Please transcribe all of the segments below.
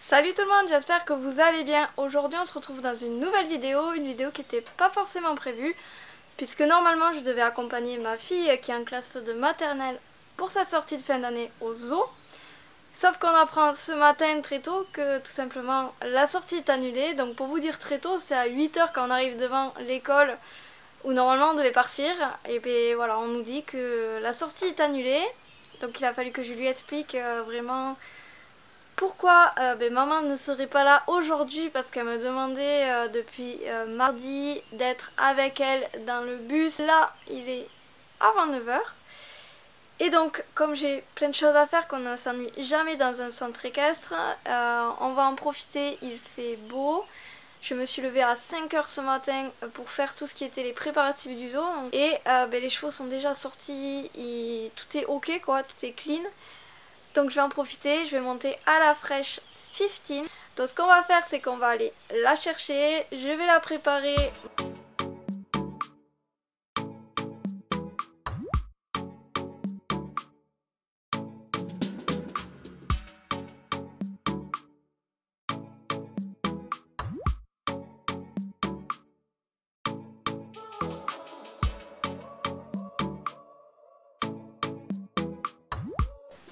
Salut tout le monde, j'espère que vous allez bien. Aujourd'hui on se retrouve dans une nouvelle vidéo, une vidéo qui n'était pas forcément prévue, puisque normalement je devais accompagner ma fille qui est en classe de maternelle pour sa sortie de fin d'année au zoo. Sauf qu'on apprend ce matin très tôt que tout simplement la sortie est annulée. Donc pour vous dire très tôt, c'est à 8 h quand on arrive devant l'école où normalement on devait partir. Et puis voilà, on nous dit que la sortie est annulée. Donc il a fallu que je lui explique vraiment pourquoi maman ne serait pas là aujourd'hui, parce qu'elle me demandait depuis mardi d'être avec elle dans le bus. Là, il est avant 9 h. Et donc, comme j'ai plein de choses à faire, qu'on ne s'ennuie jamais dans un centre équestre, on va en profiter, il fait beau. Je me suis levée à 5 h ce matin pour faire tout ce qui était les préparatifs du zoo. Et les chevaux sont déjà sortis, tout est ok quoi, tout est clean. Donc je vais en profiter, je vais monter à la fraîche 15. Donc ce qu'on va faire, c'est qu'on va aller la chercher, je vais la préparer.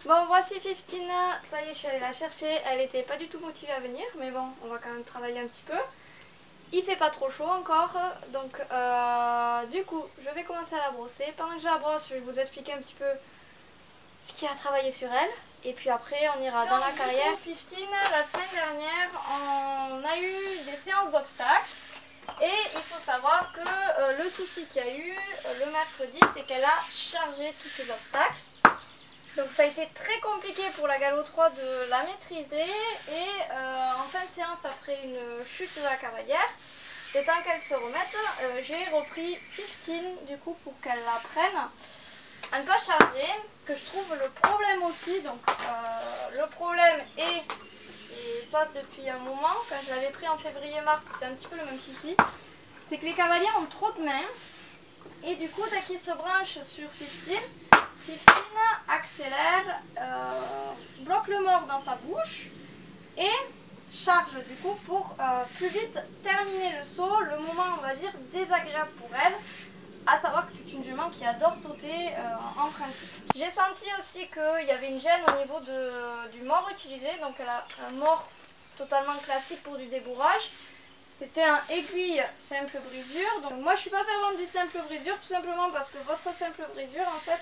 Bon, voici 15, ça y est, je suis allée la chercher. Elle était pas du tout motivée à venir, mais bon, on va quand même travailler un petit peu. Il fait pas trop chaud encore, donc du coup, je vais commencer à la brosser. Pendant que je la brosse, je vais vous expliquer un petit peu ce qu'il y a à travailler sur elle. Et puis après, on ira dans la carrière. 15, la semaine dernière, on a eu des séances d'obstacles. Et il faut savoir que le souci qu'il y a eu le mercredi, c'est qu'elle a chargé tous ces obstacles. Donc ça a été très compliqué pour la galop 3 de la maîtriser et en fin de séance, après une chute de la cavalière, le temps qu'elle se remette, j'ai repris 15 du coup pour qu'elle l'apprenne à ne pas charger, que je trouve le problème aussi. Donc le problème est, et ça depuis un moment, quand je l'avais pris en février-mars, c'était un petit peu le même souci, c'est que les cavaliers ont trop de mains et du coup dès qu'ils se branchent sur 15 accélère, bloque le mort dans sa bouche et charge du coup pour plus vite terminer le saut, le moment on va dire désagréable pour elle, à savoir que c'est une jument qui adore sauter en principe. J'ai senti aussi qu'il y avait une gêne au niveau du mort utilisé, donc elle a un mort totalement classique pour du débourrage. C'était un aiguille simple brisure, donc moi je suis pas fervente du simple brisure, tout simplement parce que votre simple brisure en fait,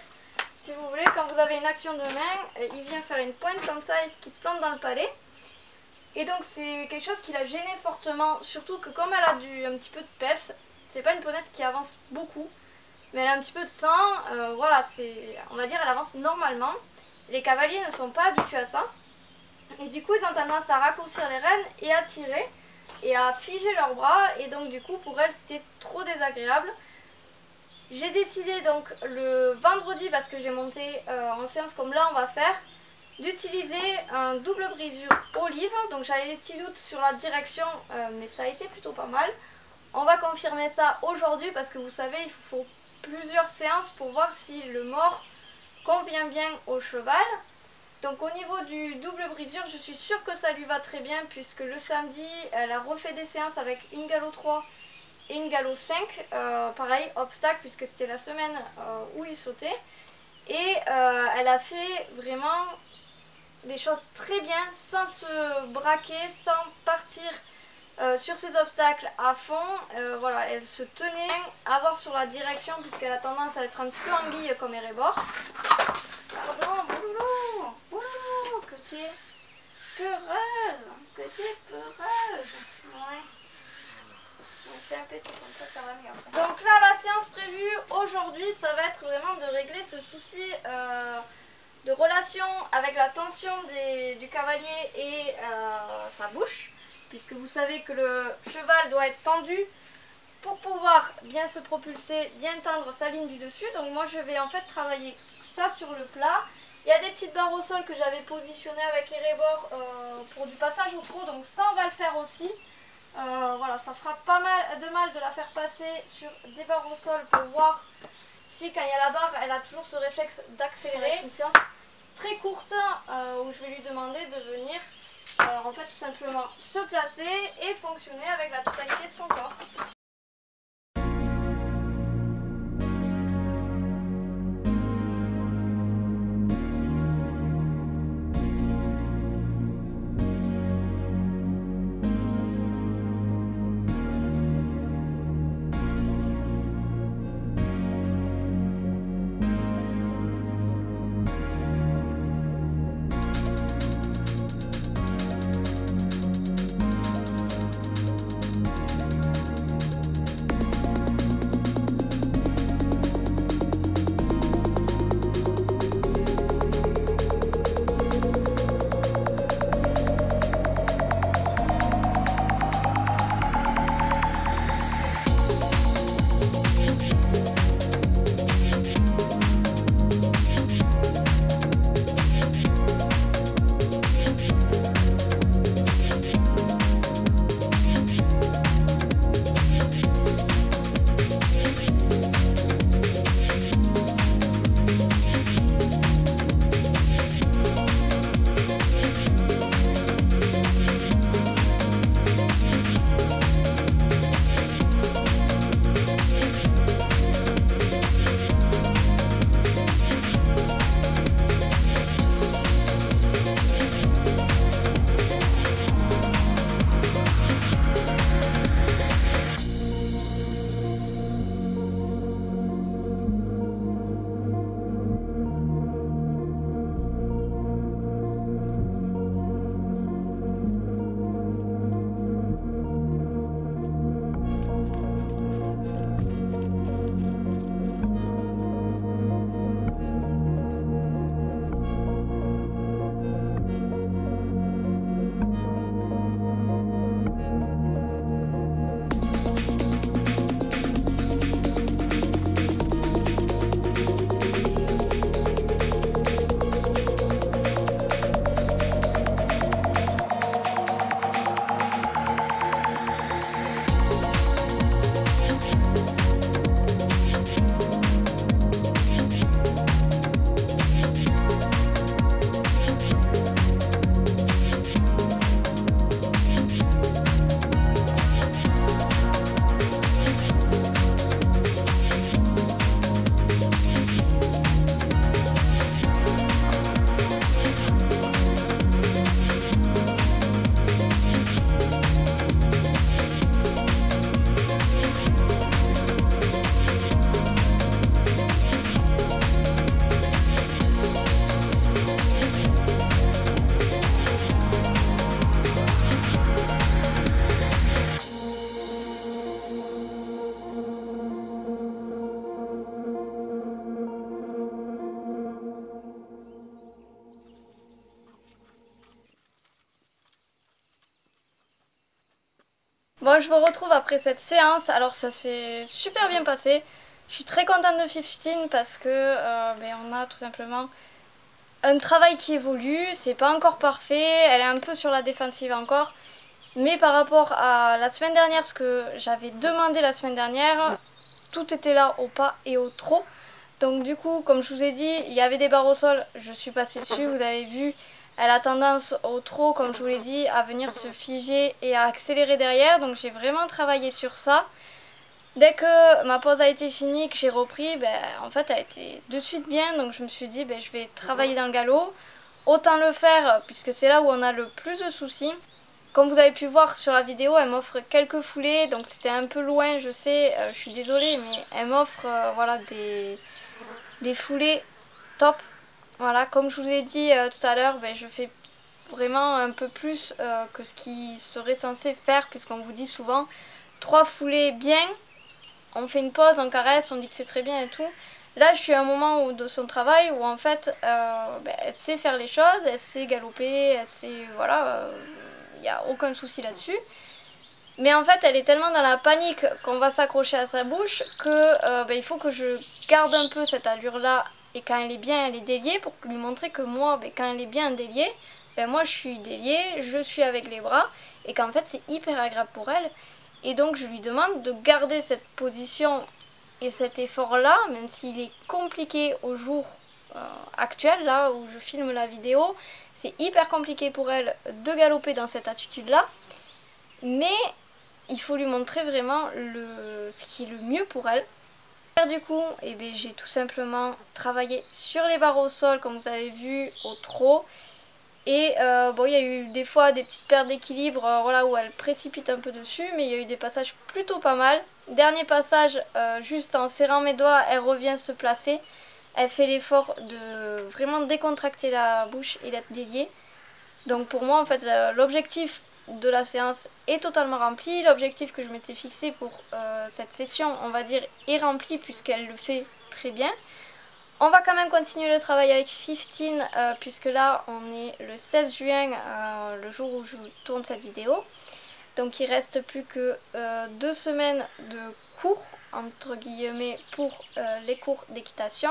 si vous voulez, quand vous avez une action de main, il vient faire une pointe comme ça et qui se plante dans le palais. Et donc c'est quelque chose qui l'a gênée fortement, surtout que comme elle a un petit peu de peps, c'est pas une ponette qui avance beaucoup, mais elle a un petit peu de sang, voilà, on va dire elle avance normalement. Les cavaliers ne sont pas habitués à ça. Et du coup ils ont tendance à raccourcir les rênes et à tirer et à figer leurs bras, et donc du coup pour elle c'était trop désagréable. J'ai décidé donc le vendredi, parce que j'ai monté en séance comme là on va faire, d'utiliser un double brisure olive. Donc j'avais des petits doutes sur la direction, mais ça a été plutôt pas mal. On va confirmer ça aujourd'hui parce que vous savez il faut plusieurs séances pour voir si le mort convient bien au cheval. Donc au niveau du double brisure, je suis sûre que ça lui va très bien, puisque le samedi elle a refait des séances avec une galop 3 et une galop 5, pareil, obstacle, puisque c'était la semaine où il sautait. Et elle a fait vraiment des choses très bien, sans se braquer, sans partir sur ces obstacles à fond. Voilà, elle se tenait à voir sur la direction, puisqu'elle a tendance à être un petit peu anguille comme Erebor. Pardon, boulot, boulot, que t'es peureuse, que t'es peureuse. Ouais. On fait un pété comme ça va mieux. Donc là, la séance prévue aujourd'hui, ça va être vraiment de régler ce souci de relation avec la tension du cavalier et sa bouche, puisque vous savez que le cheval doit être tendu pour pouvoir bien se propulser, bien tendre sa ligne du dessus. Donc moi je vais en fait travailler ça sur le plat. Il y a des petites barres au sol que j'avais positionnées avec Erebor pour du passage au trot, donc ça on va le faire aussi. Voilà, ça fera pas mal de la faire passer sur des barres au sol pour voir si quand il y a la barre, elle a toujours ce réflexe d'accélérer. Une séance très courte où je vais lui demander de venir. Alors on en fait tout simplement se placer et fonctionner avec la totalité de son corps. Bon, je vous retrouve après cette séance. Alors ça s'est super bien passé. Je suis très contente de 15 parce que on a tout simplement un travail qui évolue. C'est pas encore parfait, elle est un peu sur la défensive encore. Mais par rapport à la semaine dernière, ce que j'avais demandé la semaine dernière, tout était là au pas et au trop. Donc du coup, comme je vous ai dit, il y avait des barres au sol, je suis passée dessus, vous avez vu. Elle a tendance au trop, comme je vous l'ai dit, à venir se figer et à accélérer derrière. Donc j'ai vraiment travaillé sur ça. Dès que ma pause a été finie, que j'ai repris, en fait elle était de suite bien. Donc je me suis dit, je vais travailler dans le galop. Autant le faire, puisque c'est là où on a le plus de soucis. Comme vous avez pu voir sur la vidéo, elle m'offre quelques foulées. Donc c'était un peu loin, je sais, je suis désolée. Mais elle m'offre voilà, des foulées top. Voilà, comme je vous ai dit tout à l'heure, je fais vraiment un peu plus que ce qui serait censé faire, puisqu'on vous dit souvent 3 foulées bien, on fait une pause, on caresse, on dit que c'est très bien et tout. Là, je suis à un moment de son travail où en fait, elle sait faire les choses, elle sait galoper, elle sait, voilà, il n'y a aucun souci là-dessus. Mais en fait, elle est tellement dans la panique qu'on va s'accrocher à sa bouche que il faut que je garde un peu cette allure-là. Et quand elle est bien, elle est déliée pour lui montrer que moi, quand elle est bien déliée, moi je suis déliée, je suis avec les bras. Et qu'en fait, c'est hyper agréable pour elle. Et donc, je lui demande de garder cette position et cet effort-là, même s'il est compliqué au jour actuel, là où je filme la vidéo. C'est hyper compliqué pour elle de galoper dans cette attitude-là. Mais il faut lui montrer vraiment ce qui est le mieux pour elle. Du coup, j'ai tout simplement travaillé sur les barres au sol, comme vous avez vu, au trot. Et bon, il y a eu des fois des petites pertes d'équilibre voilà, où elle précipite un peu dessus, mais il y a eu des passages plutôt pas mal. Dernier passage, juste en serrant mes doigts, elle revient se placer. Elle fait l'effort de vraiment décontracter la bouche et d'être déliée. Donc pour moi, en fait, l'objectif de la séance est totalement rempli. L'objectif que je m'étais fixé pour cette session, on va dire, est rempli puisqu'elle le fait très bien. On va quand même continuer le travail avec 15 puisque là on est le 16 juin, le jour où je tourne cette vidéo. Donc il reste plus que 2 semaines de cours, entre guillemets, pour les cours d'équitation.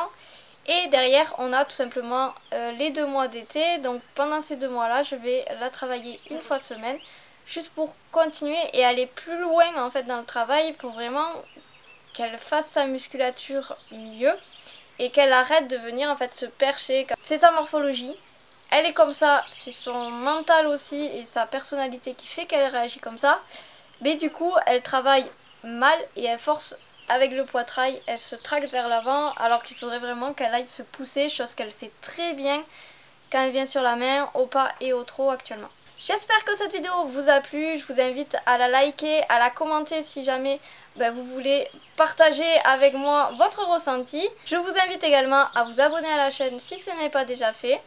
Et derrière on a tout simplement les 2 mois d'été. Donc pendant ces 2 mois là je vais la travailler une fois semaine. Juste pour continuer et aller plus loin en fait dans le travail pour vraiment qu'elle fasse sa musculature mieux. Et qu'elle arrête de venir en fait se percher. C'est sa morphologie, elle est comme ça, c'est son mental aussi et sa personnalité qui fait qu'elle réagit comme ça. Mais du coup elle travaille mal et elle force avec le poitrail, elle se tracte vers l'avant alors qu'il faudrait vraiment qu'elle aille se pousser, chose qu'elle fait très bien quand elle vient sur la main, au pas et au trot actuellement. J'espère que cette vidéo vous a plu, je vous invite à la liker, à la commenter si jamais vous voulez partager avec moi votre ressenti. Je vous invite également à vous abonner à la chaîne si ce n'est pas déjà fait.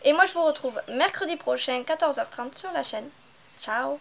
Et moi je vous retrouve mercredi prochain 14h30 sur la chaîne. Ciao!